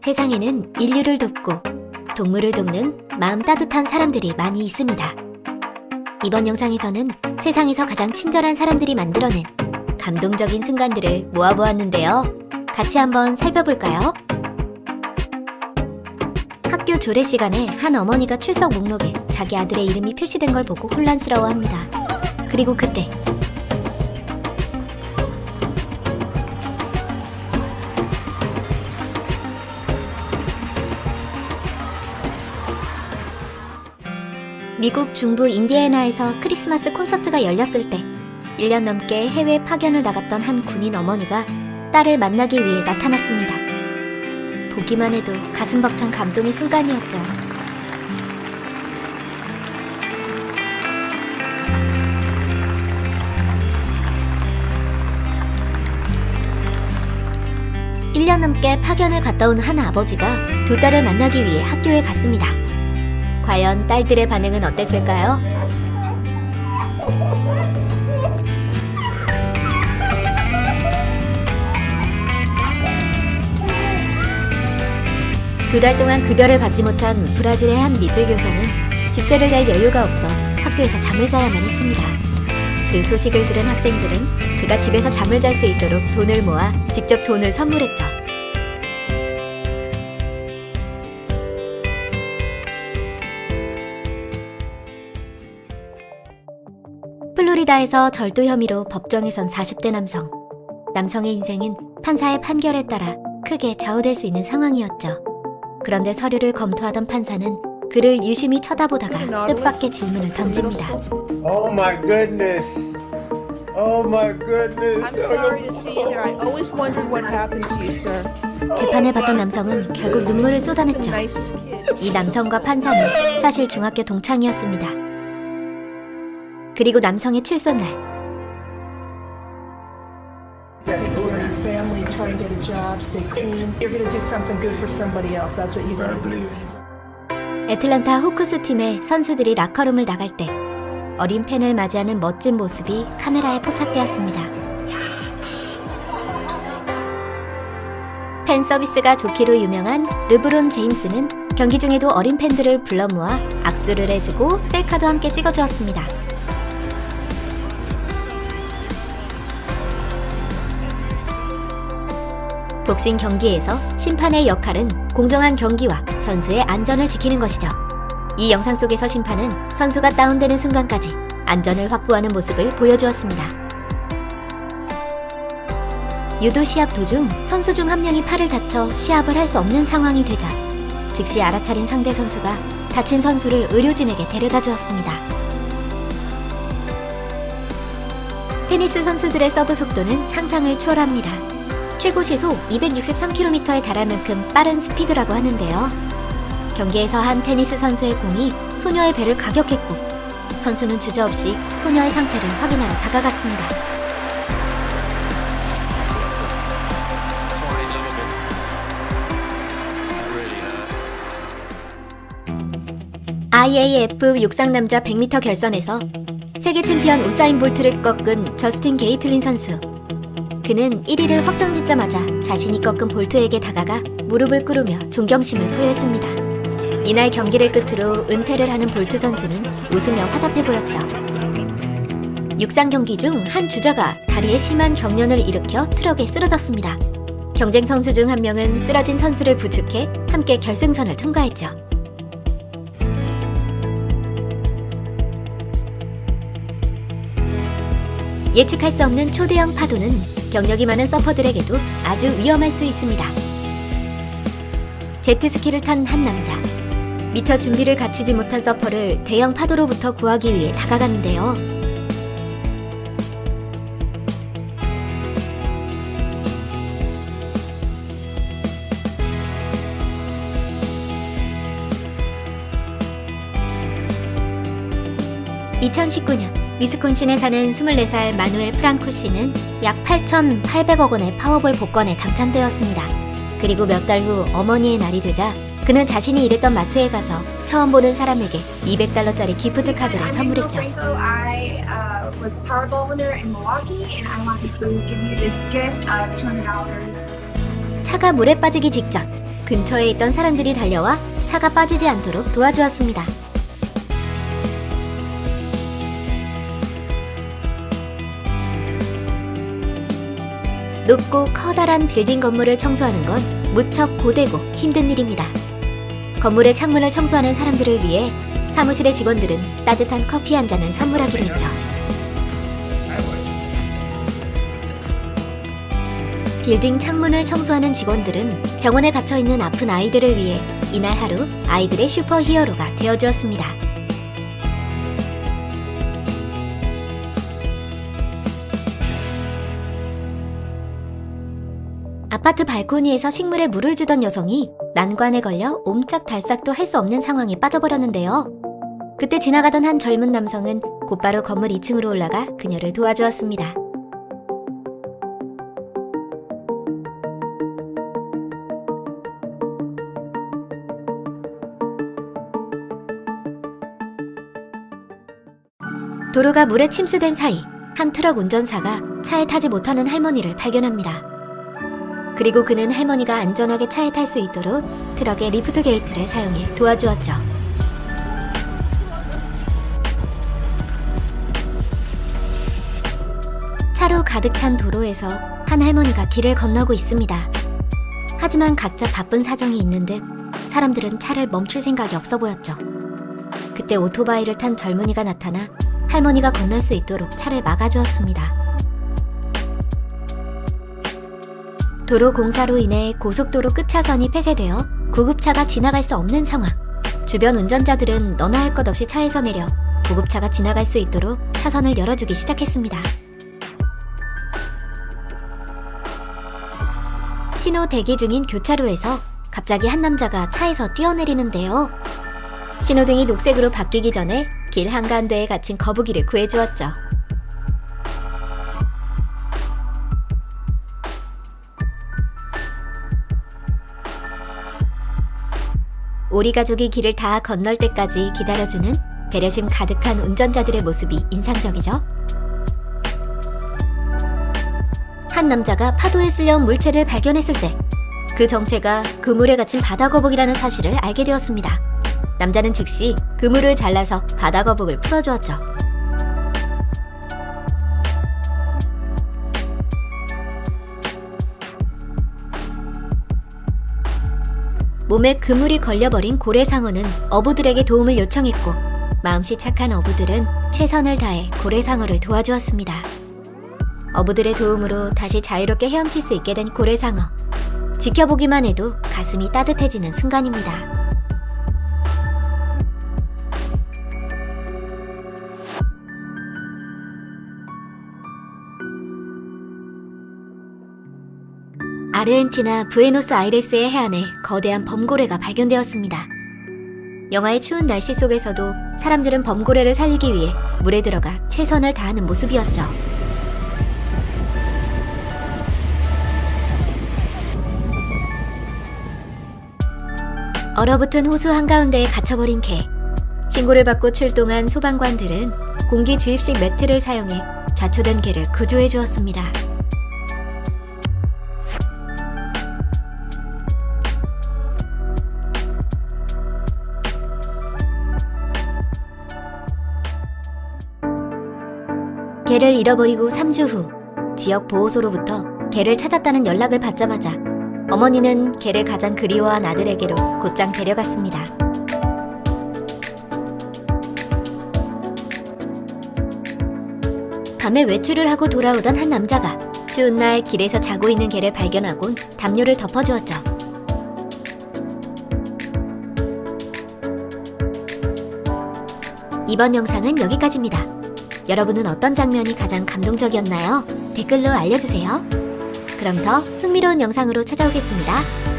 세상에는 인류를 돕고 동물을 돕는 마음 따뜻한 사람들이 많이 있습니다. 이번 영상에서는 세상에서 가장 친절한 사람들이 만들어낸 감동적인 순간들을 모아보았는데요. 같이 한번 살펴볼까요? 학교 조례 시간에 한 어머니가 출석 목록에 자기 아들의 이름이 표시된 걸 보고 혼란스러워합니다. 그리고 그때 미국 중부 인디애나에서 크리스마스 콘서트가 열렸을 때 1년 넘게 해외 파견을 나갔던 한 군인 어머니가 딸을 만나기 위해 나타났습니다. 보기만 해도 가슴 벅찬 감동의 순간이었죠. (1년) 넘게 파견을 갔다 온 한 아버지가 두 딸을 만나기 위해 학교에 갔습니다. 과연 딸들의 반응은 어땠을까요? 두 달 동안 급여를 받지 못한 브라질의 한 미술 교사는 집세를 낼 여유가 없어 학교에서 잠을 자야만 했습니다. 그 소식을 들은 학생들은 그가 집에서 잠을 잘 수 있도록 돈을 모아 직접 돈을 선물했죠. 플로리다에서 절도 혐의로 법정에 선 40대 남성. 남성의 인생은 판사의 판결에 따라 크게 좌우될 수 있는 상황이었죠. 그런데 서류를 검토하던 판사는 그를 유심히 쳐다보다가 뜻밖의 질문을 던집니다. Oh my goodness. Oh my goodness. I'm sorry to see you there. I always wondered what happened to you, sir. 재판을 받던 남성은 결국 눈물을 쏟아냈죠. Nicest kid. 이 남성과 판사는 사실 중학교 동창이었습니다. 그리고 남성의 출소날, Your family, try and get a job, stay clean. You're gonna do something good for somebody else. That's what you're gonna do. 애틀란타 호크스 팀의 선수들이 라커룸을 나갈 때 어린 팬을 맞이하는 멋진 모습이 카메라에 포착되었습니다. 팬 서비스가 좋기로 유명한 르브론 제임스는 경기 중에도 어린 팬들을 불러 모아 악수를 해주고 셀카도 함께 찍어주었습니다. 복싱 경기에서 심판의 역할은 공정한 경기와 선수의 안전을 지키는 것이죠. 이 영상 속에서 심판은 선수가 다운되는 순간까지 안전을 확보하는 모습을 보여주었습니다. 유도 시합 도중 선수 중 한 명이 팔을 다쳐 시합을 할 수 없는 상황이 되자 즉시 알아차린 상대 선수가 다친 선수를 의료진에게 데려다 주었습니다. 테니스 선수들의 서브 속도는 상상을 초월합니다. 최고 시속 263km에 달할 만큼 빠른 스피드라고 하는데요. 경기에서 한 테니스 선수의 공이 소녀의 배를 가격했고 선수는 주저없이 소녀의 상태를 확인하러 다가갔습니다. IAF 육상남자 100m 결선에서 세계 챔피언 우사인 볼트를 꺾은 저스틴 게이틀린 선수. 그는 1위를 확정짓자마자 자신이 꺾은 볼트에게 다가가 무릎을 꿇으며 존경심을 표했습니다. 이날 경기를 끝으로 은퇴를 하는 볼트 선수는 웃으며 화답해 보였죠. 육상 경기 중 한 주자가 다리에 심한 경련을 일으켜 트럭에 쓰러졌습니다. 경쟁 선수 중 한 명은 쓰러진 선수를 부축해 함께 결승선을 통과했죠. 예측할 수 없는 초대형 파도는 경력이 많은 서퍼들에게도 아주 위험할 수 있습니다. 제트스키를 탄 한 남자. 미처 준비를 갖추지 못한 서퍼를 대형 파도로부터 구하기 위해 다가가는데요. (2019년) 위스콘신에 사는 24살 마누엘 프랑코 씨는 약 8,800억 원의 파워볼 복권에 당첨되었습니다. 그리고 몇 달 후 어머니의 날이 되자 그는 자신이 일했던 마트에 가서 처음 보는 사람에게 $200짜리 기프트 카드를 선물했죠. was a Powerball winner in Milwaukee, and I wanted to give you this gift of $200. 차가 물에 빠지기 직전 근처에 있던 사람들이 달려와 차가 빠지지 않도록 도와주었습니다. 높고 커다란 빌딩 건물을 청소하는 건 무척 고되고 힘든 일입니다. 건물의 창문을 청소하는 사람들을 위해 사무실의 직원들은 따뜻한 커피 한 잔을 선물하기로 했죠. 빌딩 창문을 청소하는 직원들은 병원에 갇혀있는 아픈 아이들을 위해 이날 하루 아이들의 슈퍼 히어로가 되어주었습니다. 아파트 발코니에서 식물에 물을 주던 여성이 난관에 걸려 옴짝달싹도 할 수 없는 상황에 빠져버렸는데요. 그때 지나가던 한 젊은 남성은 곧바로 건물 2층으로 올라가 그녀를 도와주었습니다. 도로가 물에 침수된 사이 한 트럭 운전사가 차에 타지 못하는 할머니를 발견합니다. 그리고 그는 할머니가 안전하게 차에 탈 수 있도록 트럭의 리프트 게이트를 사용해 도와주었죠. 차로 가득 찬 도로에서 한 할머니가 길을 건너고 있습니다. 하지만 각자 바쁜 사정이 있는 듯 사람들은 차를 멈출 생각이 없어 보였죠. 그때 오토바이를 탄 젊은이가 나타나 할머니가 건널 수 있도록 차를 막아주었습니다. 도로 공사로 인해 고속도로 끝차선이 폐쇄되어 구급차가 지나갈 수 없는 상황. 주변 운전자들은 너나 할 것 없이 차에서 내려 구급차가 지나갈 수 있도록 차선을 열어주기 시작했습니다. 신호 대기 중인 교차로에서 갑자기 한 남자가 차에서 뛰어내리는데요. 신호등이 녹색으로 바뀌기 전에 길 한가운데에 갇힌 거북이를 구해주었죠. 오리 가족이 길을 다 건널 때까지 기다려주는 배려심 가득한 운전자들의 모습이 인상적이죠. 한 남자가 파도에 쓸려온 물체를 발견했을 때 그 정체가 그물에 갇힌 바다거북이라는 사실을 알게 되었습니다. 남자는 즉시 그물을 잘라서 바다거북을 풀어주었죠. 몸에 그물이 걸려버린 고래상어는 어부들에게 도움을 요청했고 마음씨 착한 어부들은 최선을 다해 고래상어를 도와주었습니다. 어부들의 도움으로 다시 자유롭게 헤엄칠 수 있게 된 고래상어. 지켜보기만 해도 가슴이 따뜻해지는 순간입니다. 아르헨티나 부에노스아이레스의 해안에 거대한 범고래가 발견되었습니다. 영하의 추운 날씨 속에서도 사람들은 범고래를 살리기 위해 물에 들어가 최선을 다하는 모습이었죠. 얼어붙은 호수 한가운데에 갇혀버린 개. 신고를 받고 출동한 소방관들은 공기 주입식 매트를 사용해 좌초된 개를 구조해 주었습니다. 개를 잃어버리고 3주 후 지역 보호소로부터 개를 찾았다는 연락을 받자마자 어머니는 개를 가장 그리워한 아들에게로 곧장 데려갔습니다. 밤에 외출을 하고 돌아오던 한 남자가 추운 날 길에서 자고 있는 개를 발견하곤 담요를 덮어주었죠. 이번 영상은 여기까지입니다. 여러분은 어떤 장면이 가장 감동적이었나요? 댓글로 알려주세요. 그럼 더 흥미로운 영상으로 찾아오겠습니다.